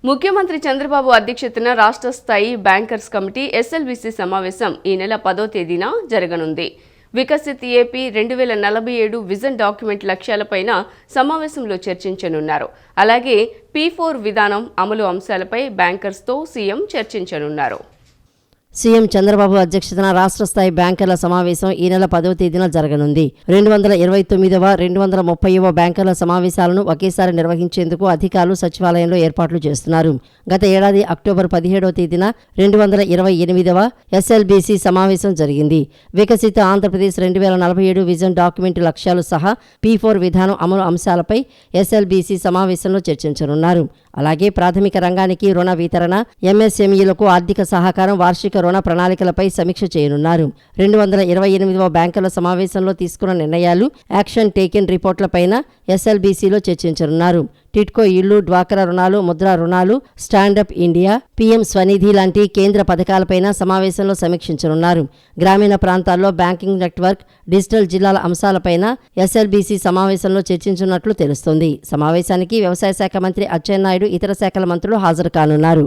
ముఖ్యమంత్రి చంద్రబాబు అధ్యక్షతన రాష్ట్ర స్థాయి బ్యాంకర్స్ కమిటీ ఎస్ఎల్బీసీ సమావేశం ఈ నెల 10వ తేదీన జరగనుంది. వికసిత్ ఏపీ 2047 విజన్ డాక్యుమెంట్ లక్ష్యాలపైన సమావేశంలో చర్చించనున్నారు. అలాగే P4 విధానం అమలు అంశాలపై బ్యాంకర్స్తో సీఎం చర్చించనున్నారు. సీఎం చంద్రబాబు అధ్యక్షతన రాష్ట్ర స్థాయి బ్యాంకర్ల సమావేశం ఈ నెల 10వ తేదీన జరగనుంది. 229వ 230వ బ్యాంకర్ల సమావేశాలను ఒకేసారి నిర్వహించేందుకు అధికారులు సచివాలయంలో ఏర్పాట్లు చేస్తున్నారు. గత ఏడాది అక్టోబర్ 17వ తేదీన 228వ ఎస్ఎల్బీసీ సమావేశం జరిగింది. వికసిత ఆంధ్రప్రదేశ్ 2047 విజన్ డాక్యుమెంట్ లక్ష్యాలు సహా P4 విధానం అమలు అంశాలపై ఎస్ఎల్బీసీ సమావేశంలో చర్చించనున్నారు. అలాగే ప్రాథమిక రంగానికి రుణ వితరణ, ఎంఎస్ఎంఈలకు ఆర్థిక సహకారం, వార్షిక రుణ ప్రణాళికలపై సమీక్ష చేయనున్నారు. 228వ బ్యాంకర్ల సమావేశంలో తీసుకున్న నిర్ణయాలు, యాక్షన్ టేకెన్ రిపోర్ట్లపైన ఎస్ఎల్బీసీలో చర్చించనున్నారు. టిట్కో ఇళ్లు, డ్వాక్రా రుణాలు, ముద్రా రుణాలు, స్టాండప్ ఇండియా, పీఎం స్వనిధి లాంటి కేంద్ర పథకాలపైన సమావేశంలో సమీక్షించనున్నారు. గ్రామీణ ప్రాంతాల్లో బ్యాంకింగ్ నెట్వర్క్, డిజిటల్ జిల్లాల అంశాలపైన ఎస్ఎల్బీసీ సమావేశంలో చర్చించున్నట్లు తెలుస్తోంది. సమావేశానికి వ్యవసాయ శాఖ మంత్రి అచ్చెన్నాయుడు, ఇతర శాఖల మంత్రులు హాజరు కానున్నారు.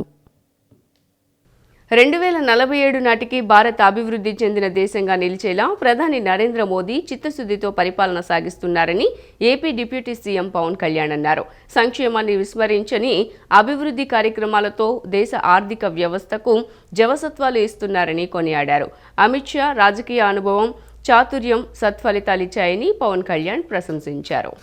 2047 నాటికి భారత్ అభివృద్ధి చెందిన దేశంగా నిలిచేలా ప్రధాని నరేంద్ర మోదీ చిత్తశుద్ధితో పరిపాలన సాగిస్తున్నారని AP deputy CM Pawan Kalyan అన్నారు. సంక్షేమాన్ని విస్మరించని అభివృద్ధి కార్యక్రమాలతో దేశ ఆర్థిక వ్యవస్థకు జవసత్వాలు ఇస్తున్నారని కొనియాడారు. అమిత్ షా రాజకీయ అనుభవం, చాతుర్యం సత్ఫలితాలిచ్చాయని పవన్ కళ్యాణ్ ప్రశంసించారు.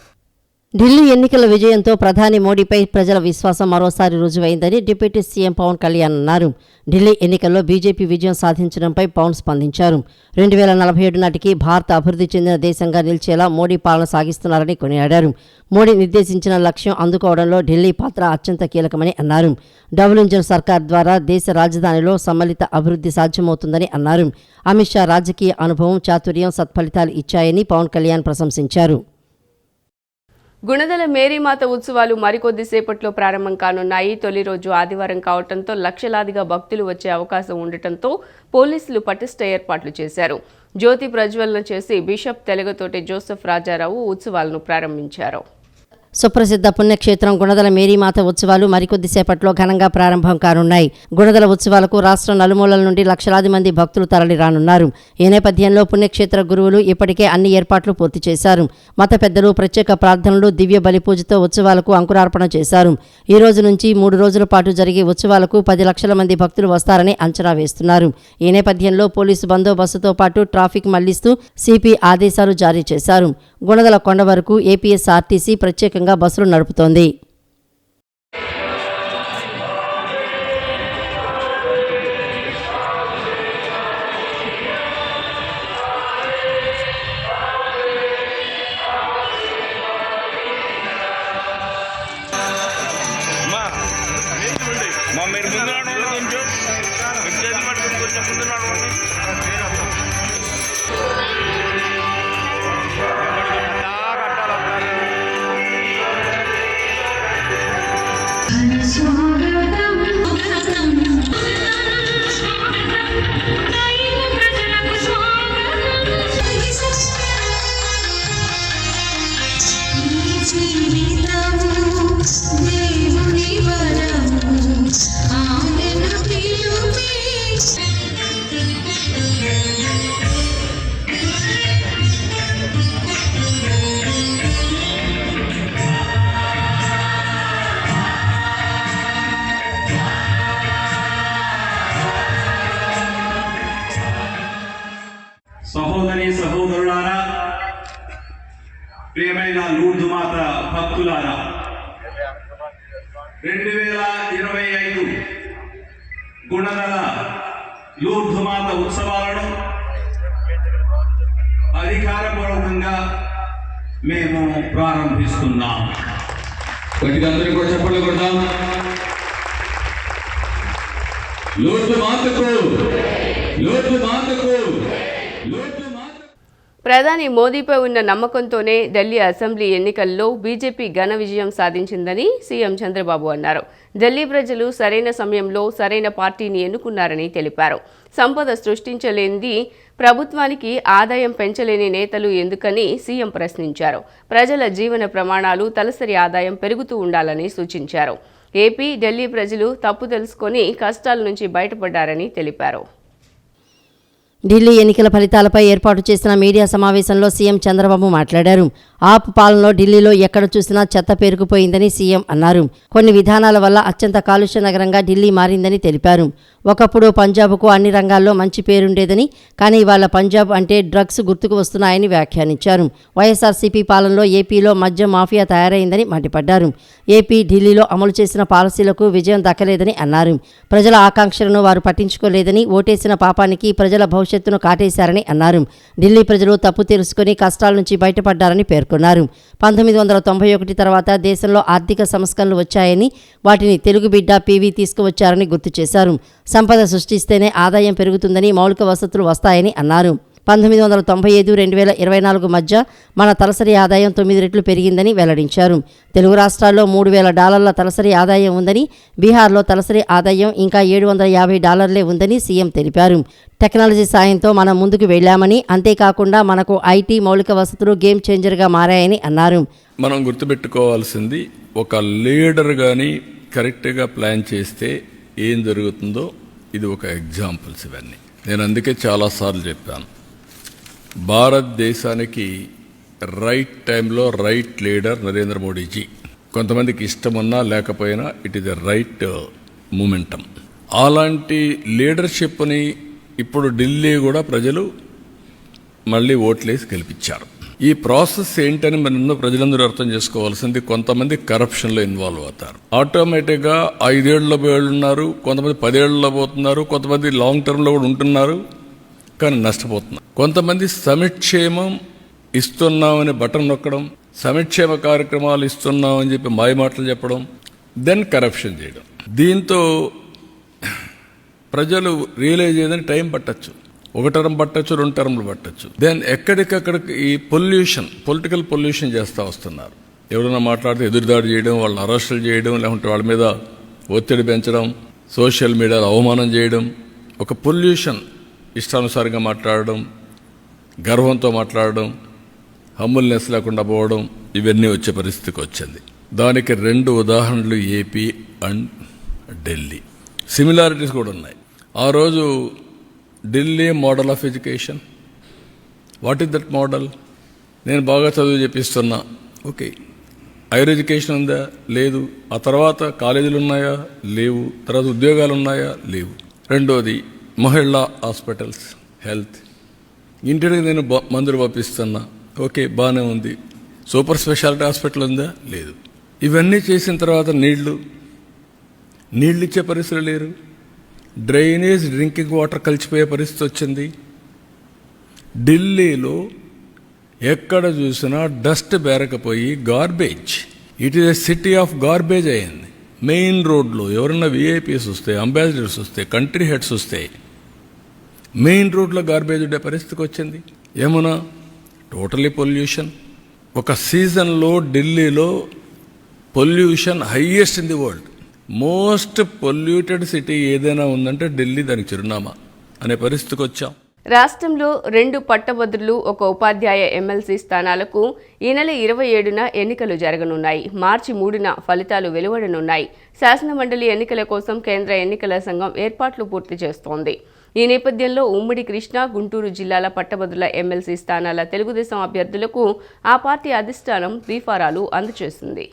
ఢిల్లీ ఎన్నికల విజయంతో ప్రధాని మోడీపై ప్రజల విశ్వాసం మరోసారి రుజువైందని డిప్యూటీ సీఎం పవన్ కళ్యాణ్ అన్నారు. ఢిల్లీ ఎన్నికల్లో బీజేపీ విజయం సాధించడంపై పవన్ స్పందించారు. 2047 నాటికి భారత అభివృద్ధి చెందిన దేశంగా నిలిచేలా మోడీ పాలన సాగిస్తున్నారని కొనియాడారు. మోడీ నిర్దేశించిన లక్ష్యం అందుకోవడంలో ఢిల్లీ పాత్ర అత్యంత కీలకమని అన్నారు. డబుల్ ఇంజన్ సర్కార్ ద్వారా దేశ రాజధానిలో సమ్మిళిత అభివృద్ధి సాధ్యమవుతుందని అన్నారు. అమిత్ షా రాజకీయ అనుభవం, చాతుర్యం సత్ఫలితాలు ఇచ్చాయని పవన్ కళ్యాణ్ ప్రశంసించారు. గుణదల మేరీమాత ఉత్సవాలు మరికొద్దిసేపట్లో ప్రారంభం కానున్నాయి. తొలి రోజు ఆదివారం కావడంతో లక్షలాదిగా భక్తులు వచ్చే అవకాశం ఉండటంతో పోలీసులు పటిష్ట ఏర్పాట్లు చేశారు. జ్యోతి ప్రజ్వలన చేసి బిషప్ తెలగతోటి జోసెఫ్ రాజారావు ఉత్సవాలను ప్రారంభించారు. సుప్రసిద్ధ పుణ్యక్షేత్రం గుణదల మేరీమాత ఉత్సవాలు మరికొద్దిసేపట్లో ఘనంగా ప్రారంభం కానున్నాయి. గుణదల ఉత్సవాలకు రాష్ట్ర నలుమూలల నుండి లక్షలాది మంది భక్తులు తరలిరానున్నారు. ఈ నేపథ్యంలో పుణ్యక్షేత్ర గురువులు ఇప్పటికే అన్ని ఏర్పాట్లు పూర్తి చేశారు. మత పెద్దలు ప్రత్యేక ప్రార్థనలు, దివ్య బలి పూజతో ఉత్సవాలకు అంకురార్పణ చేశారు. ఈ రోజు నుంచి 3 రోజుల పాటు జరిగే ఉత్సవాలకు 10 లక్షల మంది భక్తులు వస్తారని అంచనా వేస్తున్నారు. ఈ నేపథ్యంలో పోలీసు బందోబస్తుతో పాటు ట్రాఫిక్ మళ్లిస్తూ సిపి ఆదేశాలు జారీ చేశారు. గుణదల కొండ వరకు ఏపీఎస్ఆర్టీసీ ప్రత్యేకంగా బస్సులు నడుపుతోంది. సహోదరి సహోదరులారా, ప్రియమైన లూర్దు మాత భక్తులారా, 2025 గుణదల లూర్దు మాత ఉత్సవాలను అధికారపూర్వకంగా మేము ప్రారంభిస్తున్నాం. గట్టిగా అందరూ కూడా చెప్పండి కొడదాం. లూర్దు మాతకు, లూర్దు మాతకు. ప్రధాని మోదీపై ఉన్న నమ్మకంతోనే ఢిల్లీ అసెంబ్లీ ఎన్నికల్లో బీజేపీ ఘన విజయం సాధించిందని సీఎం చంద్రబాబు అన్నారు. ఢిల్లీ ప్రజలు సరైన సమయంలో సరైన పార్టీని ఎన్నుకున్నారని తెలిపారు. సంపద సృష్టించలేనిది, ప్రభుత్వానికి ఆదాయం పెంచలేని నేతలు ఎందుకని సీఎం ప్రశ్నించారు. ప్రజల జీవన ప్రమాణాలు, తలసరి ఆదాయం పెరుగుతూ ఉండాలని సూచించారు. ఏపీ, ఢిల్లీ ప్రజలు తప్పు తెలుసుకొని కష్టాల నుంచి బయటపడ్డారని తెలిపారు. ఢిల్లీ ఎన్నికల ఫలితాలపై ఏర్పాటు చేసిన మీడియా సమావేశంలో సీఎం చంద్రబాబు మాట్లాడారు. ఆప్ పాలనలో ఢిల్లీలో ఎక్కడ చూసినా చెత్త పేరుకుపోయిందని సీఎం అన్నారు. కొన్ని విధానాల వల్ల అత్యంత కాలుష్య నగరంగా ఢిల్లీ మారిందని తెలిపారు. ఒకప్పుడు పంజాబ్కు అన్ని రంగాల్లో మంచి పేరుండేదని, కానీ ఇవాళ పంజాబ్ అంటే డ్రగ్స్ గుర్తుకు వస్తున్నాయని వ్యాఖ్యానించారు. వైఎస్ఆర్సీపీ పాలనలో ఏపీలో మద్యం మాఫియా తయారైందని మండిపడ్డారు. ఏపీ, ఢిల్లీలో అమలు చేసిన పాలసీలకు విజయం దక్కలేదని అన్నారు. ప్రజల ఆకాంక్షలను వారు పట్టించుకోలేదని, ఓటేసిన పాపానికి ప్రజల భవిష్యత్తును కాటేశారని అన్నారు. ఢిల్లీ ప్రజలు తప్పు తెలుసుకుని కష్టాల నుంచి బయటపడ్డారని పేర్కొన్నారు. 1991 తర్వాత దేశంలో ఆర్థిక సంస్కరణలు వచ్చాయని, వాటిని తెలుగు బిడ్డ పీవీ తీసుకువచ్చారని గుర్తు చేశారు. సంపద సృష్టిస్తేనే ఆదాయం పెరుగుతుందని, మౌలిక వసతులు వస్తాయని అన్నారు. 1995-2024 మధ్య మన తలసరి ఆదాయం 9 రెట్లు పెరిగిందని వెల్లడించారు. తెలుగు రాష్ట్రాల్లో $3,000 తలసరి ఆదాయం ఉందని, బీహార్లో తలసరి ఆదాయం ఇంకా $750 ఉందని సీఎం తెలిపారు. టెక్నాలజీ సాయంతో మనం ముందుకు వెళ్లామని, అంతేకాకుండా మనకు ఐటీ మౌలిక వసతులు గేమ్ చేంజర్గా మారాయని అన్నారు. మనం గుర్తుపెట్టుకోవాల్సింది, ఒక లీడర్ కానీ కరెక్ట్గా ప్లాన్ చేస్తే ఏం జరుగుతుందో ఇది ఒక ఎగ్జాంపుల్స్. ఇవన్నీ నేను అందుకే చాలాసార్లు చెప్పాను, భారతదేశానికి రైట్ టైంలో రైట్ లీడర్ నరేంద్ర మోడీజీ. కొంతమందికి ఇష్టమున్నా లేకపోయినా it is the right momentum. అలాంటి లీడర్షిప్ని ఇప్పుడు ఢిల్లీ కూడా ప్రజలు మళ్ళీ ఓట్లేసి గెలిపించారు. ఈ ప్రాసెస్ ఏంటని మన ప్రజలందరూ అర్థం చేసుకోవాల్సింది, కొంతమంది కరప్షన్లో ఇన్వాల్వ్ అవుతారు. ఆటోమేటిక్గా 5 ఏళ్లలో పోయేళ్ళు ఉన్నారు, కొంతమంది 10 ఏళ్లలో పోతున్నారు, కొంతమంది లాంగ్ టర్మ్లో కూడా ఉంటున్నారు, కానీ నష్టపోతున్నారు. కొంతమంది సంక్షేమం ఇస్తున్నామని బటన్ నొక్కడం, సంక్షేమ కార్యక్రమాలు ఇస్తున్నామని చెప్పి మాయమాటలు చెప్పడం, దెన్ కరప్షన్ చేయడం. దీంతో ప్రజలు రియలైజ్ అయ్యేదని టైం పట్టచ్చు, 1 టర్మ్ పట్టచ్చు, 2 టర్మ్లు పట్టచ్చు. దెన్ ఎక్కడికక్కడికి ఈ పొలిటికల్ పొల్యూషన్ చేస్తూ వస్తున్నారు. ఎవరైనా మాట్లాడితే ఎదురుదాడి చేయడం, వాళ్ళని అరెస్టులు చేయడం, లేకుంటే వాళ్ళ మీద ఒత్తిడి పెంచడం, సోషల్ మీడియాలో అవమానం చేయడం, ఒక పొల్యూషన్. ఇష్టానుసారంగా మాట్లాడడం, గర్వంతో మాట్లాడడం, హంబుల్నెస్ లేకుండా పోవడం, ఇవన్నీ వచ్చే పరిస్థితికి వచ్చింది. దానికి 2 ఉదాహరణలు ఏపీ అండ్ ఢిల్లీ. సిమిలారిటీస్ కూడా ఉన్నాయి. ఆ రోజు Delhi model of education, what is that model? నేను బాగా చదువు చెప్పిస్తున్నా, ఓకే. హైయర్ ఎడ్యుకేషన్ ఉందా? లేదు. ఆ తర్వాత కాలేజీలు ఉన్నాయా? లేవు. తర్వాత ఉద్యోగాలు ఉన్నాయా? లేవు. రెండోది మహిళా హాస్పిటల్స్, హెల్త్. ఇంటికి నేను మందులు పంపిస్తున్నా, ఓకే, బాగానే ఉంది. సూపర్ స్పెషాలిటీ హాస్పిటల్ ఉందా? లేదు. ఇవన్నీ చేసిన తర్వాత నీళ్లు ఇచ్చే పరిస్థితులు లేరు. డ్రైనేజ్, డ్రింకింగ్ వాటర్ కలిసిపోయే పరిస్థితి వచ్చింది. ఢిల్లీలో ఎక్కడ చూసినా డస్ట్ బేరకపోయి garbage, it is a city of garbage అయింది. మెయిన్ రోడ్లో ఎవరన్నా విఐపీస్ వస్తే, అంబాసిడర్స్ వస్తే, కంట్రీ హెడ్స్ వస్తే, మెయిన్ రోడ్లో గార్బేజ్ ఉండే పరిస్థితికి వచ్చింది. Yamuna totally pollution. ఒక సీజన్లో ఢిల్లీలో pollution highest in the world. Most polluted city ఏదైనా ఉందంటే ఢిల్లీ, దానికి చిరునామా అనే పరిస్థితికి వచ్చాం. రాష్ట్రంలో 2 పట్టభద్రులు, 1 ఉపాధ్యాయ ఎమ్మెల్సీ స్థానాలకు ఈ నెల 27న ఎన్నికలు జరగనున్నాయి. మార్చి 3న ఫలితాలు వెలువడనున్నాయి. శాసనమండలి ఎన్నికల కోసం కేంద్ర ఎన్నికల సంఘం ఏర్పాట్లు పూర్తి చేస్తోంది. ఈ నేపథ్యంలో ఉమ్మడి కృష్ణా, గుంటూరు జిల్లాల పట్టభద్రుల ఎమ్మెల్సీ స్థానాల తెలుగుదేశం అభ్యర్థులకు ఆ పార్టీ అధిష్టానం బీఫారాలు అందజేసింది.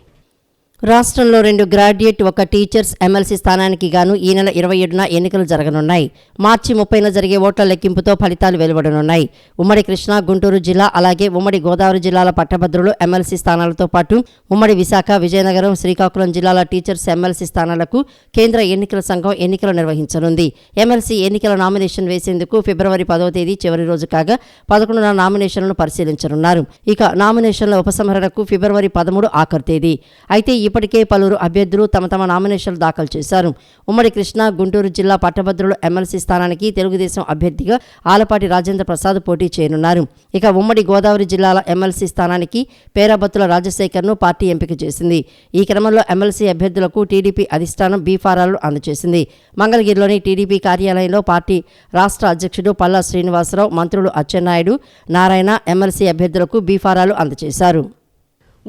రాష్ట్రంలో 2 గ్రాడ్యుయేట్, 1 టీచర్స్ ఎమ్మెల్సీ స్థానానికి గాను ఈ నెల 27న ఎన్నికలు జరగనున్నాయి. మార్చి 30న జరిగే ఓట్ల లెక్కింపుతో ఫలితాలు వెలువడనున్నాయి. ఉమ్మడి కృష్ణా, గుంటూరు జిల్లా, అలాగే ఉమ్మడి గోదావరి జిల్లాల పట్టభద్రులు ఎమ్మెల్సీ స్థానాలతో పాటు ఉమ్మడి విశాఖ, విజయనగరం, శ్రీకాకుళం జిల్లాల టీచర్స్ ఎమ్మెల్సీ స్థానాలకు కేంద్ర ఎన్నికల సంఘం ఎన్నికలు నిర్వహించనుంది. ఎమ్మెల్సీ ఎన్నికల నామినేషన్ వేసేందుకు ఫిబ్రవరి 10వ తేదీ చివరి రోజు కాగా 11న నామినేషన్లను పరిశీలించనున్నారు. ఇక నామినేషన్ల ఉపసంహరణకు ఫిబ్రవరి 13 ఆఖరు తేదీ. అయితే ఇప్పటికే పలువురు అభ్యర్థులు తమ నామినేషన్లు దాఖలు చేశారు. ఉమ్మడి కృష్ణా, గుంటూరు జిల్లా పట్టభద్రులు ఎమ్మెల్సీ స్థానానికి తెలుగుదేశం అభ్యర్థిగా ఆలపాటి రాజేంద్ర ప్రసాద్ పోటీ చేయనున్నారు. ఇక ఉమ్మడి గోదావరి జిల్లాల ఎమ్మెల్సీ స్థానానికి పేరాబత్తుల రాజశేఖర్ను పార్టీ ఎంపిక చేసింది. ఈ క్రమంలో ఎమ్మెల్సీ అభ్యర్థులకు టీడీపీ అధిష్టానం బీఫారాలు అందజేసింది. మంగళగిరిలోని టీడీపీ కార్యాలయంలో పార్టీ రాష్ట్ర అధ్యక్షుడు పల్లా శ్రీనివాసరావు, మంత్రులు అచ్చెన్నాయుడు, నారాయణ ఎమ్మెల్సీ అభ్యర్థులకు బీఫారాలు అందజేశారు.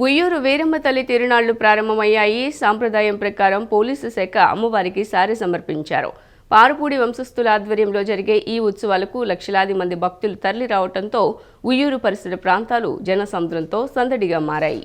ఉయ్యూరు వీరమ్మ తల్లి తిరునాళ్లు ప్రారంభమయ్యాయి. సాంప్రదాయం ప్రకారం పోలీసు శాఖ అమ్మవారికి సారె సమర్పించారు. పారుపూడి వంశస్థుల ఆధ్వర్యంలో జరిగే ఈ ఉత్సవాలకు లక్షలాది మంది భక్తులు తరలి రావడంతో ఉయ్యూరు పరిసర ప్రాంతాలు జనసముద్రంతో సందడిగా మారాయి.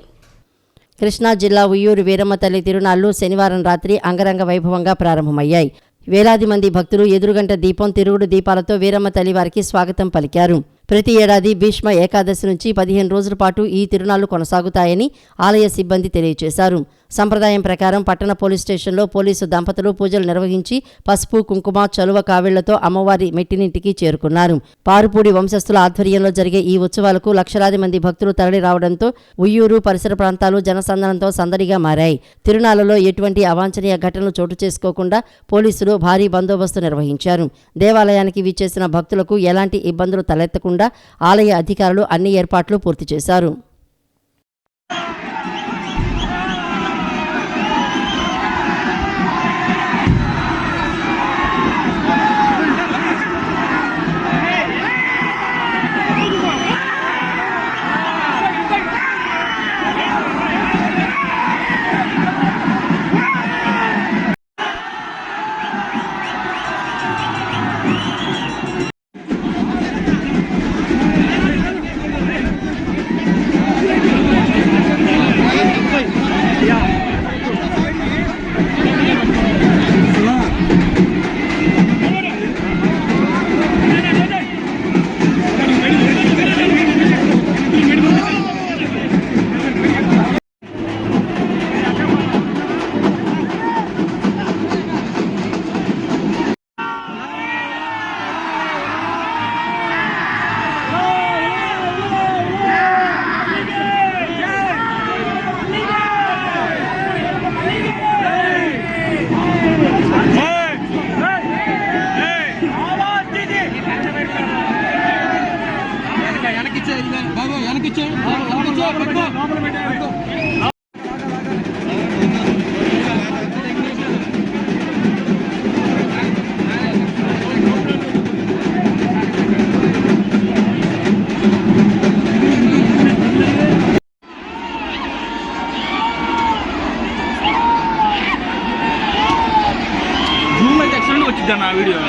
కృష్ణా జిల్లా ఉయ్యూరు వీరమ్మ తల్లి తిరునాళ్లు శనివారం రాత్రి అంగరంగ వైభవంగా ప్రారంభమయ్యాయి. వేలాది మంది భక్తులు ఎదురుగంట దీపం, తిరుగుడు దీపాలతో వీరమ్మ తల్లి వారికి స్వాగతం పలికారు. ప్రతి ఏడాది భీష్మ ఏకాదశి నుంచి 15 రోజుల పాటు ఈ తిరునాళ్లు కొనసాగుతాయని ఆలయ సిబ్బంది తెలియజేశారు. సంప్రదాయం ప్రకారం పట్టణ పోలీస్ స్టేషన్లో పోలీసు దంపతులు పూజలు నిర్వహించి పసుపు, కుంకుమ, చలువ కావిళ్లతో అమ్మవారి మెట్టినింటికి చేరుకున్నారు. పారుపూడి వంశస్థుల ఆధ్వర్యంలో జరిగే ఈ ఉత్సవాలకు లక్షలాది మంది భక్తులు తరలి రావడంతో ఉయ్యూరు పరిసర ప్రాంతాలు జనసందనంతో సందడిగా మారాయి. తిరునాళ్లలో ఎటువంటి అవాంఛనీయ ఘటనలు చోటు చేసుకోకుండా పోలీసులు భారీ బందోబస్తు నిర్వహించారు. దేవాలయానికి విచ్చేసిన భక్తులకు ఎలాంటి ఇబ్బందులు తలెత్తకుండా ఆలయ అధికారులు అన్ని ఏర్పాట్లు పూర్తి చేశారు. వచ్చిద్దా వీడియో?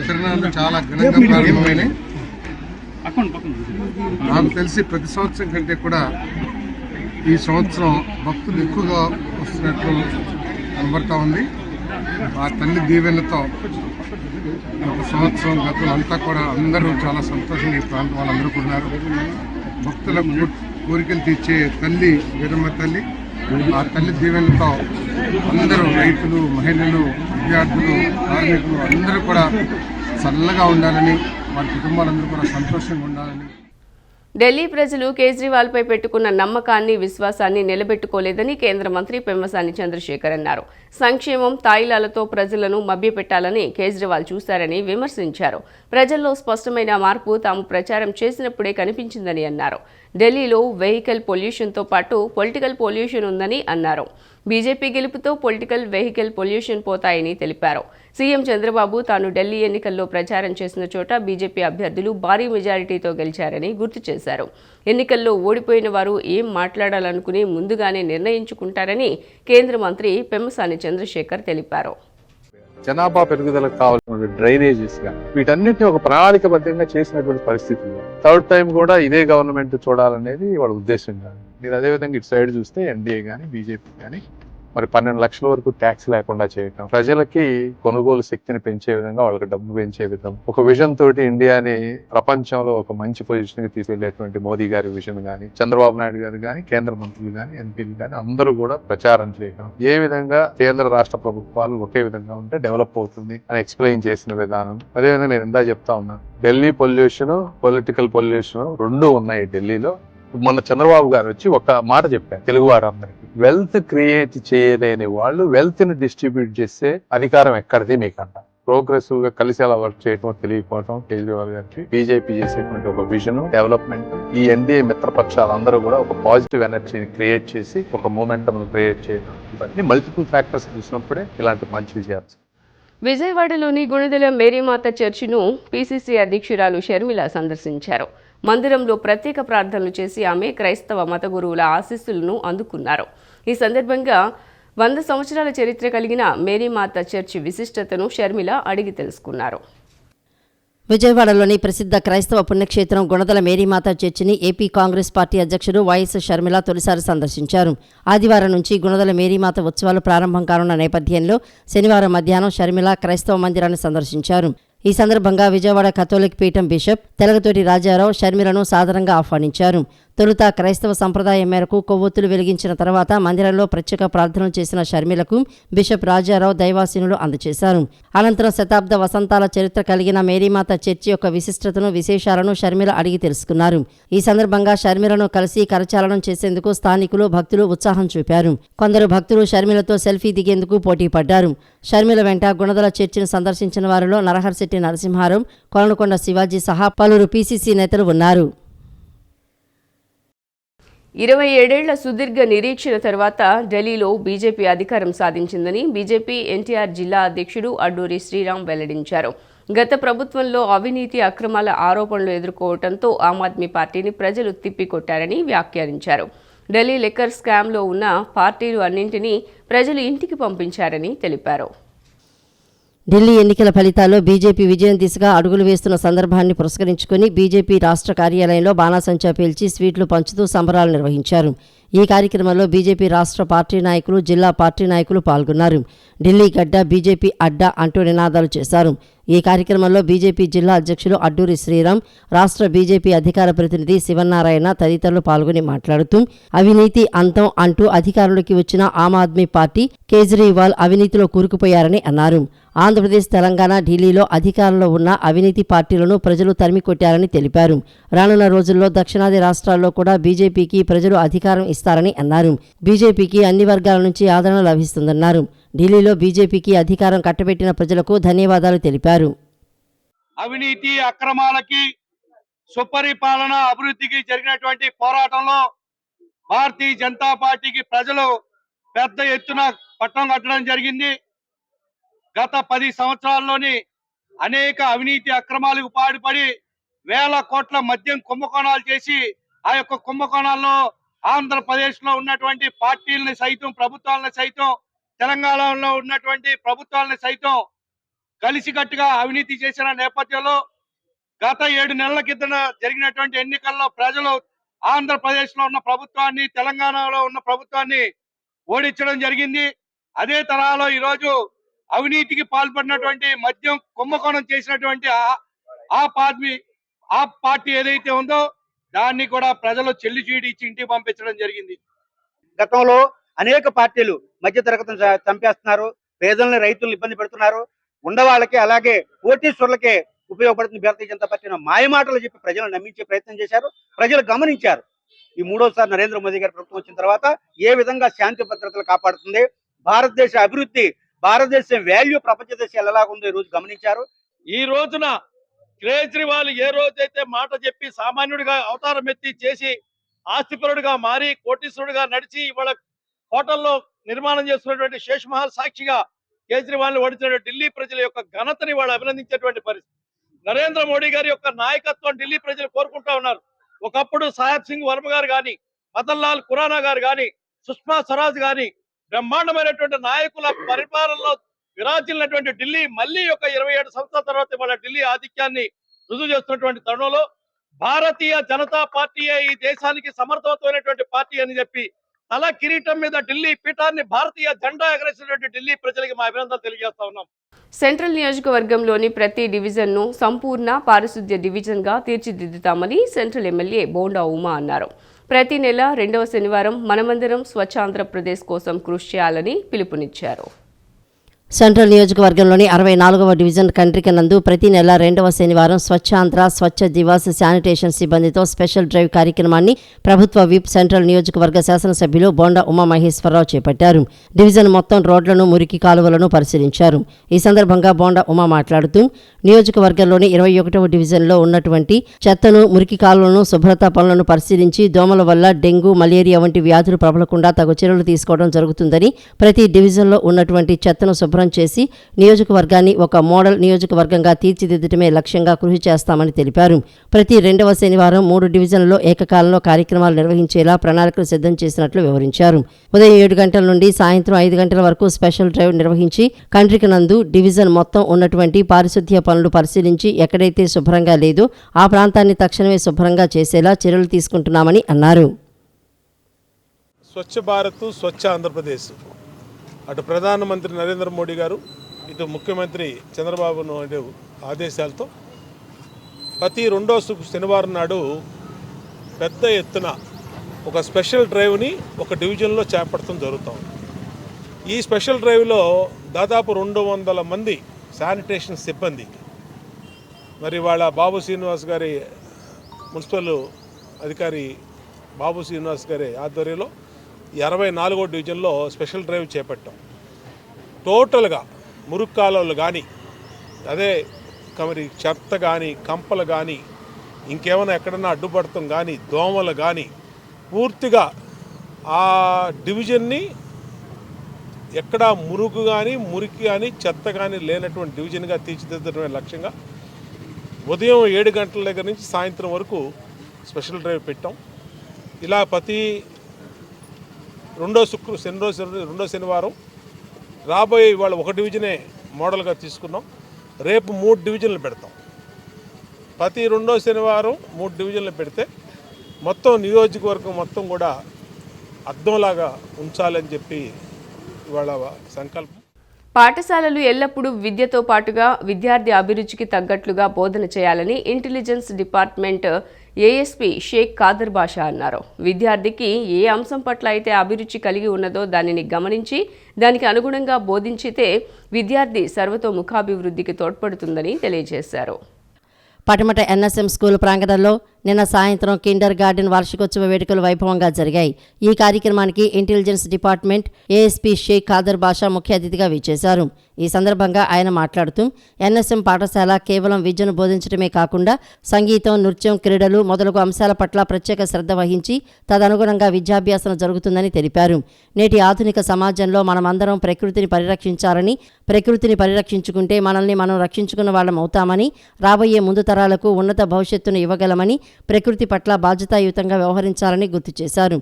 తిరునాళ్ళు చాలా ఘనంగా ప్రారంభమైనాయి. నాకు తెలిసి ప్రతి సంవత్సరం కంటే కూడా ఈ సంవత్సరం భక్తులు ఎక్కువగా వస్తున్నట్లు కనబడతా ఉంది. ఆ తల్లి దీవెనతో ఒక సంవత్సరం గతులు అంతా కూడా అందరూ చాలా సంతోషంగా ఈ ప్రాంతం వాళ్ళందరూ ఉన్నారు. భక్తుల కోరికలు తీర్చే తల్లి వీరమ్మ తల్లి, ఆ తల్లి దీవెనతో అందరూ రైతులు, మహిళలు, విద్యార్థులు, కార్మికులు అందరూ కూడా చల్లగా ఉండాలని, వారి కుటుంబాలందరూ కూడా సంతోషంగా ఉండాలని. ఢిల్లీ ప్రజలు కేజ్రీవాల్పై పెట్టుకున్న నమ్మకాన్ని, విశ్వాసాన్ని నిలబెట్టుకోలేదని కేంద్ర మంత్రి పెమ్మసాని చంద్రశేఖర్ అన్నారు. సంక్షేమం, తాయిలాలతో ప్రజలను మభ్యపెట్టాలని కేజ్రీవాల్ చూశారని విమర్శించారు. ప్రజల్లో స్పష్టమైన మార్పు తాము ప్రచారం చేసినప్పుడే కనిపించిందని అన్నారు. ఢిల్లీలో వెహికల్ పొల్యూషన్తో పాటు పొలిటికల్ పొల్యూషన్ ఉందని అన్నారు. బీజేపీ గెలుపుతో పొలిటికల్, వెహికల్ పొల్యూషన్ పోతాయని తెలిపారు. సీఎం చంద్రబాబు తాను ఢిల్లీ ఎన్నికల్లో ప్రచారం చేసిన చోట బీజేపీ అభ్యర్థులు భారీ మెజారిటీతో గెలిచారని గుర్తు చేశారు. ఎన్నికల్లో ఓడిపోయిన వారు ఏం మాట్లాడాలనుకుని ముందుగానే నిర్ణయించుకుంటారని కేంద్ర మంత్రి పెమ్మసాని చంద్రశేఖర్ తెలిపారు. జనాభా పెరుగుదలకు కావాల్సిన డ్రైనేజెస్ గా వీటన్నిటిని ఒక ప్రణాళికబద్ధంగా చేసినటువంటి పరిస్థితుల్లో థర్డ్ టైం కూడా ఇదే గవర్నమెంట్ చూడాలనేది వాళ్ళ ఉద్దేశం కాదు. మీరు అదేవిధంగా ఇటు సైడ్ చూస్తే ఎన్డీఏ కానీ, బీజేపీ కానీ మరి 12 లక్షల వరకు ట్యాక్స్ లేకుండా చేయటం, ప్రజలకి కొనుగోలు శక్తిని పెంచే విధంగా, వాళ్ళకి డబ్బు పెంచే విధం, ఒక విజన్ తోటి ఇండియాని ప్రపంచంలో ఒక మంచి పొజిషన్ కి తీసుకెళ్లేటువంటి మోదీ గారి విజన్ గాని, చంద్రబాబు నాయుడు గారు గాని, కేంద్ర మంత్రులు గాని, ఎంపీలు గాని అందరూ కూడా ప్రచారం చేయడం, ఏ విధంగా కేంద్ర రాష్ట్ర ప్రభుత్వాలు ఒకే విధంగా ఉంటే డెవలప్ అవుతుంది అని ఎక్స్ప్లెయిన్ చేసిన విధానం. అదేవిధంగా నేను ఇందా చెప్తా ఉన్నాను, ఢిల్లీ పొల్యూషన్, పొలిటికల్ పొల్యూషన్ రెండు ఉన్నాయి ఢిల్లీలో. మొన్న చంద్రబాబు గారు వచ్చి ఒక మాట చెప్పారు తెలుగు వారందరికీ, వెల్త్ క్రియేట్ చేయలేని వాళ్ళు వెల్త్ ని డిస్ట్రిబ్యూట్ చేసే అధికారం ఎక్కడిది మీకంట. ప్రోగ్రెసివ్ గా కలిసి అలా వర్క్ చేయడం తెలియకపోవడం కేజ్రీవాల్ గారికి, బీజేపీ చేసేటువంటి ఒక విజన్, డెవలప్మెంట్, ఈ ఎన్డీఏ మిత్రపక్షాలందరూ కూడా ఒక పాజిటివ్ ఎనర్జీని క్రియేట్ చేసి ఒక మూమెంటం క్రియేట్ చేయడం, ఇవన్నీ మల్టిపుల్ ఫ్యాక్టర్స్ చూసినప్పుడే ఇలాంటి మంచి విజయాలు. విజయవాడలోని గుణదల మేరీమాత చర్చిను పీసీసీ అధ్యక్షురాలు షర్మిల సందర్శించారు. మందిరంలో ప్రత్యేక ప్రార్థనలు చేసి ఆమె క్రైస్తవ మత గురువుల ఆశీస్సులను అందుకున్నారు. ఈ సందర్భంగా 100 సంవత్సరాల చరిత్ర కలిగిన మేరీమాత చర్చి విశిష్టతను షర్మిల అడిగి తెలుసుకున్నారు. విజయవాడలోని ప్రసిద్ధ క్రైస్తవ పుణ్యక్షేత్రం గుణదల మేరీమాత చర్చిని ఏపీ కాంగ్రెస్ పార్టీ అధ్యక్షుడు వైఎస్ షర్మిల తొలిసారి సందర్శించారు. ఆదివారం నుంచి గుణదల మేరీమాత ఉత్సవాలు ప్రారంభం కానున్న నేపథ్యంలో శనివారం మధ్యాహ్నం షర్మిల క్రైస్తవ మందిరాన్ని సందర్శించారు. ఈ సందర్భంగా విజయవాడ కథోలిక్ పీఠం బిషప్ తెలగతోటి రాజారావు షర్మిలను సాదరంగా ఆహ్వానించారు. తొలుత క్రైస్తవ సంప్రదాయం మేరకు కొవ్వొత్తులు వెలిగించిన తర్వాత మందిరంలో ప్రత్యేక ప్రార్థనలు చేసిన షర్మిలకు బిషప్ రాజారావు దైవాసీనులు అందజేశారు. అనంతరం శతాబ్ద వసంతాల చరిత్ర కలిగిన మేరీమాత చర్చి యొక్క విశిష్టతను, విశేషాలను షర్మిల అడిగి తెలుసుకున్నారు. ఈ సందర్భంగా షర్మిలను కలిసి కరచాలనం చేసేందుకు స్థానికులు, భక్తులు ఉత్సాహం చూపారు. కొందరు భక్తులు షర్మిలతో సెల్ఫీ దిగేందుకు పోటీ పడ్డారు. షర్మిల వెంట గుణదల చర్చిని సందర్శించిన వారిలో నరహర్శెట్టి నరసింహారావు, కొలనుకొండ శివాజీ సహా పలువురు పీసీసీ నేతలు ఉన్నారు. 27 ఏళ్ల సుదీర్ఘ నిరీక్షణ తర్వాత ఢిల్లీలో బీజేపీ అధికారం సాధించిందని బీజేపీ ఎన్టీఆర్ జిల్లా అధ్యక్షుడు అడ్డూరి శ్రీరామ్ వెల్లడించారు. గత ప్రభుత్వంలో అవినీతి, అక్రమాల ఆరోపణలు ఎదుర్కోవడంతో ఆమ్ ఆద్మీ పార్టీని ప్రజలు తిప్పికొట్టారని వ్యాఖ్యానించారు. ఢిల్లీ లిక్కర్ స్కామ్లో ఉన్న పార్టీలు అన్నింటినీ ప్రజలు ఇంటికి పంపించారని తెలిపారు. ఢిల్లీ ఎన్నికల ఫలితాల్లో బీజేపీ విజయం దిశగా అడుగులు వేస్తున్న సందర్భాన్ని పురస్కరించుకుని బీజేపీ రాష్ట్ర కార్యాలయంలో బాణాసంచా పేల్చి స్వీట్లు పంచుతూ సంబరాలు నిర్వహించారు. ఈ కార్యక్రమంలో బీజేపీ రాష్ట్ర పార్టీ నాయకులు, జిల్లా పార్టీ నాయకులు పాల్గొన్నారు. ఢిల్లీ గడ్డ బీజేపీ అడ్డా అంటూ నినాదాలు చేశారు. ఈ కార్యక్రమంలో బీజేపీ జిల్లా అధ్యక్షులు అడ్డూరి శ్రీరామ్, రాష్ట్ర బీజేపీ అధికార ప్రతినిధి శివనారాయణ తదితరులు పాల్గొని మాట్లాడుతూ అవినీతి అంతం అంటూ అధికారంలోకి వచ్చిన ఆమ్ ఆద్మీ పార్టీ, కేజ్రీవాల్ అవినీతిలో కూరుకుపోయారని అన్నారు. ఆంధ్రప్రదేశ్, తెలంగాణ, ఢిల్లీలో అధికారంలో ఉన్న అవినీతి పార్టీలను ప్రజలు తరిమికొట్టారని తెలిపారు. రానున్న రోజుల్లో దక్షిణాది రాష్ట్రాల్లో కూడా బీజేపీకి ప్రజలు అధికారం ఇస్తారని అన్నారు. బీజేపీకి అన్ని వర్గాల నుంచి ఆదరణ లభిస్తుందన్నారు. ఢిల్లీలో బీజేపీకి అధికారం కట్టబెట్టిన ప్రజలకు ధన్యవాదాలు తెలిపారు. అవినీతి, అక్రమాలకి, సుపరిపాలన, అభివృద్ధికి జరిగినటువంటి పోరాటంలో భారతీయ జనతా పార్టీకి ప్రజలు పెద్ద ఎత్తున పట్టం కట్టడం జరిగింది. గత 10 సంవత్సరాల్లోని అనేక అవినీతి అక్రమాలకు పాటుపడి వేల కోట్ల మద్యం కుంభకోణాలు చేసి ఆ యొక్క కుంభకోణాల్లో ఆంధ్రప్రదేశ్ లో ఉన్నటువంటి పార్టీలని సైతం, ప్రభుత్వాలను సైతం, తెలంగాణలో ఉన్నటువంటి ప్రభుత్వాలను సైతం కలిసికట్టుగా అవినీతి చేసిన నేపథ్యంలో గత 7 నెలల కింద జరిగినటువంటి ఎన్నికల్లో ప్రజలు ఆంధ్రప్రదేశ్ లో ఉన్న ప్రభుత్వాన్ని, తెలంగాణలో ఉన్న ప్రభుత్వాన్ని ఓడించడం జరిగింది. అదే తరహాలో ఈరోజు అవినీతికి పాల్పడినటువంటి మద్యం కుంభకోణం చేసినటువంటి ఆ పార్టీ ఏదైతే ఉందో దాన్ని కూడా ప్రజలు చెల్లి చీడి ఇచ్చి ఇంటికి పంపించడం జరిగింది. గతంలో అనేక పార్టీలు మధ్య తరగతిని చంపేస్తున్నారు, పేదల్ని, రైతులను ఇబ్బంది పెడుతున్నారు, ఉండవాళ్ళకి అలాగే కోటీశ్వర్లకే ఉపయోగపడుతుంది భారతీయ జనతా పార్టీ మాయమాటలు చెప్పి ప్రజలను నమ్మించే ప్రయత్నం చేశారు. ప్రజలు గమనించారు. ఈ 3వసారి నరేంద్ర మోదీ గారి ప్రభుత్వం వచ్చిన తర్వాత ఏ విధంగా శాంతి భద్రతలు కాపాడుతుంది, భారతదేశ అభివృద్ధి, భారతదేశం వాల్యూ ప్రపంచ దేశాలు ఎలాగుందో ఈ రోజు గమనించారు. ఈ రోజున కేజ్రీవాల్ ఏ రోజైతే మాట చెప్పి సామాన్యుడిగా అవతారం ఎత్తి చేసి ఆస్తిపరుడిగా మారి కోటీశ్వరుడిగా నడిచి ఇవాళ హోటల్లో నిర్మాణం చేస్తున్నటువంటి శేష్ మహల్ సాక్షిగా కేజ్రీవాల్ ఓడించిన ఢిల్లీ ప్రజల యొక్క ఘనతని వాళ్ళు అభినందించేటువంటి పరిస్థితి. నరేంద్ర మోడీ గారి యొక్క నాయకత్వం ఢిల్లీ ప్రజలు కోరుకుంటా ఉన్నారు. ఒకప్పుడు సాహెబ్ సింగ్ వర్మ గారు కానీ, మదన్ లాల్ ఖురానా గారు కానీ, సుష్మా స్వరాజ్ గాని బ్రహ్మాండమైనటువంటి నాయకుల పరిపాలనలో విరాజిల్లినటువంటి ఢిల్లీ మళ్ళీ ఒక 27 సంవత్సరాల తర్వాత వాళ్ళ ఢిల్లీ ఆధిక్యాన్ని రుజువు చేస్తున్నటువంటి తరుణంలో భారతీయ జనతా పార్టీయే ఈ దేశానికి సమర్థవంతమైనటువంటి పార్టీ అని చెప్పి తల కిరీటం మీద ఢిల్లీ పీఠాన్ని భారతీయ జెండా ఎగరేసినటువంటి ఢిల్లీ ప్రజలకి మా అభినందనలు తెలియజేస్తా ఉన్నాం. సెంట్రల్ నియోజకవర్గంలోని ప్రతి డివిజన్ను సంపూర్ణ పారిశుద్ధ్య డివిజన్గా తీర్చిదిద్దుతామని సెంట్రల్ ఎమ్మెల్యే బోండా ఉమా అన్నారు. ప్రతి నెల 2వ శనివారం మనమందరం స్వచ్ఛాంధ్రప్రదేశ్ కోసం కృషి చేయాలని పిలుపునిచ్చారు. సెంట్రల్ నియోజకవర్గంలోని 64వ డివిజన్ కండ్రిక నందు ప్రతి నెల 2వ శనివారం స్వచ్ఛాంధ్ర స్వచ్ఛ దివాస్ శానిటేషన్ సిబ్బందితో స్పెషల్ డ్రైవ్ కార్యక్రమాన్ని ప్రభుత్వ విప్ సెంట్రల్ నియోజకవర్గ శాసనసభ్యులు బోండా ఉమామహేశ్వరరావు చేపట్టారు. డివిజన్ మొత్తం రోడ్లను, మురికి కాలువలను పరిశీలించారు. ఈ సందర్భంగా బోండా ఉమా మాట్లాడుతూ నియోజకవర్గంలోని 21వ డివిజన్లో ఉన్నటువంటి చెత్తను, మురికి కాలువలను, శుభ్రతా పనులను పరిశీలించి దోమల వల్ల డెంగూ, మలేరియా వంటి వ్యాధులు ప్రబలకుండా తగు చర్యలు తీసుకోవడం జరుగుతుందని, ప్రతి డివిజన్లో ఉన్నటువంటి చెత్తను శుభ్రం చేసి నియోజకవర్గాన్ని ఒక మోడల్ నియోజకవర్గంగా తీర్చిదిద్దటమే లక్ష్యంగా కృషి చేస్తామని తెలిపారు. ప్రతి 2వ శనివారం 3 డివిజన్లలో ఏకకాలంలో కార్యక్రమాలు నిర్వహించేలా ప్రణాళికలు సిద్ధం చేసినట్లు వివరించారు. ఉదయం 7 గంటల నుండి సాయంత్రం 5 గంటల వరకు స్పెషల్ డ్రైవ్ నిర్వహించి కండ్రిక నందు డివిజన్ మొత్తం ఉన్నటువంటి పారిశుద్ధ్య పనులు పరిశీలించి ఎక్కడైతే శుభ్రంగా లేదో ఆ ప్రాంతాన్ని తక్షణమే శుభ్రంగా చేసేలా చర్యలు తీసుకుంటున్నామని అన్నారు. స్వచ్ఛ భారత్, స్వచ్ఛ ఆంధ్రప్రదేశ్ అటు ప్రధానమంత్రి నరేంద్ర మోడీ గారు, ఇటు ముఖ్యమంత్రి చంద్రబాబు నాయుడు ఆదేశాలతో ప్రతి 2వ శనివారం నాడు పెద్ద ఎత్తున ఒక స్పెషల్ డ్రైవ్ని ఒక డివిజన్లో చేపట్టడం జరుగుతుంది. ఈ స్పెషల్ డ్రైవ్లో దాదాపు 200 మంది శానిటేషన్ సిబ్బంది, మరి వాళ్ళ బాబు శ్రీనివాస్ గారి మున్సిపల్ అధికారి బాబు శ్రీనివాస్ గారి ఆధ్వర్యంలో 64వ డివిజన్లో స్పెషల్ డ్రైవ్ చేపట్టాం. టోటల్గా మురుగు కాలువలు కానీ, అదే మరి చెత్త కానీ, కంపలు కానీ, ఇంకేమైనా ఎక్కడన్నా అడ్డుపడతాం కానీ, దోమలు కానీ, పూర్తిగా ఆ డివిజన్ని ఎక్కడ మురుగు కానీ, మురికి కానీ, చెత్త కానీ లేనటువంటి డివిజన్గా తీర్చిదిద్దడమే లక్ష్యంగా ఉదయం 7 గంటల దగ్గర నుంచి సాయంత్రం వరకు స్పెషల్ డ్రైవ్ పెట్టాం. ఇలా ప్రతి 2వ శనివారం రాబోయే ఇవాళ 1 డివిజనే మోడల్గా తీసుకున్నాం. రేపు 3 డివిజన్లు పెడతాం. ప్రతి 2వ శనివారం 3 డివిజన్లు పెడితే మొత్తం నియోజకవర్గం మొత్తం కూడా అద్దంలాగా ఉంచాలని చెప్పి ఇవాళ సంకల్పం. పాఠశాలలు ఎల్లప్పుడూ విద్యతో పాటుగా విద్యార్థి అభిరుచికి తగ్గట్లుగా బోధన చేయాలని intelligence department ASP Sheikh Khader Basha అన్నారు. విద్యార్థికి ఏ అంశం పట్ల అయితే అభిరుచి కలిగి ఉన్నదో దానిని గమనించి దానికి అనుగుణంగా బోధించితే విద్యార్థి సర్వతోముఖాభివృద్ధికి తోడ్పడుతుందని తెలియజేశారు. పటమట ఎన్ఎస్ఎం స్కూల్ ప్రాంగణంలో నిన్న సాయంత్రం కిండర్ గార్డెన్ వార్షికోత్సవ వేడుకలు వైభవంగా జరిగాయి. ఈ కార్యక్రమానికి intelligence department ASP Sheikh Khader Basha ముఖ్య అతిథిగా విచ్చేశారు. ఈ సందర్భంగా ఆయన మాట్లాడుతూ ఎన్ఎస్ఎం పాఠశాల కేవలం విద్యను బోధించడమే కాకుండా సంగీతం, నృత్యం, క్రీడలు మొదలగు అంశాల పట్ల ప్రత్యేక శ్రద్ధ వహించి తదనుగుణంగా విద్యాభ్యాసం జరుగుతుందని తెలిపారు. నేటి ఆధునిక సమాజంలో మనమందరం ప్రకృతిని పరిరక్షించాలని, ప్రకృతిని పరిరక్షించుకుంటే మనల్ని మనం రక్షించుకున్న వాళ్ళం అవుతామని, రాబోయే ముందు తరాలకు ఉన్నత భవిష్యత్తును ఇవ్వగలమని, ప్రకృతి పట్ల బాధ్యతాయుతంగా వ్యవహరించాలని గుర్తు చేశారు.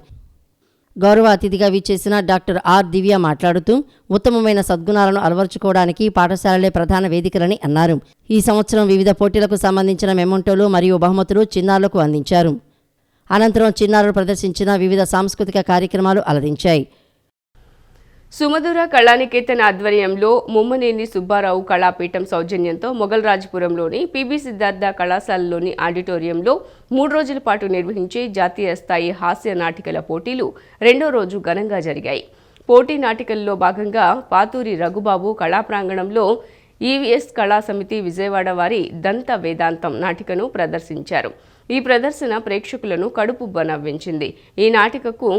గౌరవ అతిథిగా విచ్చేసిన డాక్టర్ ఆర్ దివ్య మాట్లాడుతూ ఉత్తమమైన సద్గుణాలను అలవర్చుకోవడానికి పాఠశాలలే ప్రధాన వేదికలని అన్నారు. ఈ సంవత్సరం వివిధ పోటీలకు సంబంధించిన మెమోంటోలు మరియు బహుమతులు చిన్నారులకు అందించారు. అనంతరం చిన్నారులు ప్రదర్శించిన వివిధ సాంస్కృతిక కార్యక్రమాలు అలరించాయి. సుమధుర కళానికేతన్ ఆధ్వర్యంలో ముమ్మనేని సుబ్బారావు కళాపీఠం సౌజన్యంతో మొగల్రాజపురంలోని పిబి సిద్ధార్థ కళాశాలలోని ఆడిటోరియంలో 3 రోజుల పాటు నిర్వహించే జాతీయ స్థాయి హాస్య నాటికల పోటీలు 2వ రోజు ఘనంగా జరిగాయి. పోటీ నాటికల్లో భాగంగా పాతూరి రఘుబాబు కళా ప్రాంగణంలో ఈవీఎస్ కళా సమితి విజయవాడ వారి దంత వేదాంతం నాటికను ప్రదర్శించారు. ఈ ప్రదర్శన ప్రేక్షకులను కడుపుబ్బ నవ్వించింది. ఈ నాటికకు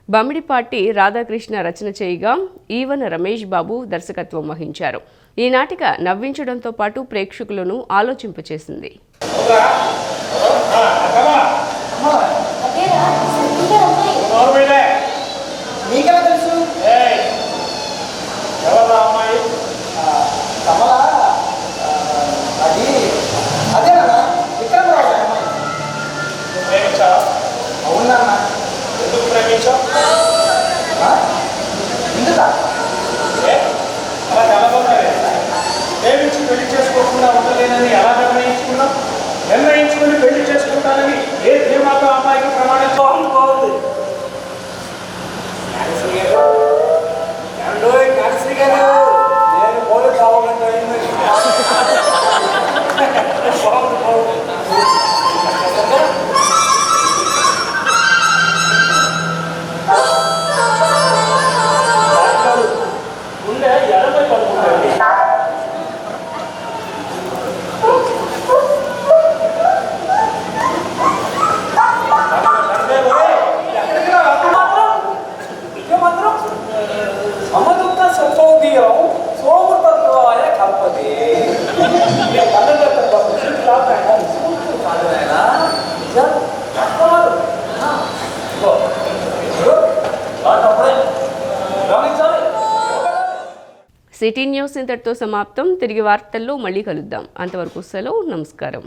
బమిడిపాటి రాధాకృష్ణ రచన చేయగా ఈవన రమేష్ బాబు దర్శకత్వం వహించారు. ఈ నాటిక నవ్వించడంతో పాటు ప్రేక్షకులను ఆలోచింపచేసింది. పెళ్లి చేసుకోకుండా ఉండలేనని ఎలా నిర్ణయించుకుని పెళ్లి చేసుకుంటానని ఏ ధీమాతో అమ్మాయికి ప్రమాణించాలి. సిటీ న్యూస్ ఇంతటితో సమాప్తం. తిరిగి వార్తల్లో మళ్ళీ కలుద్దాం. అంతవరకు సెలవు. నమస్కారం.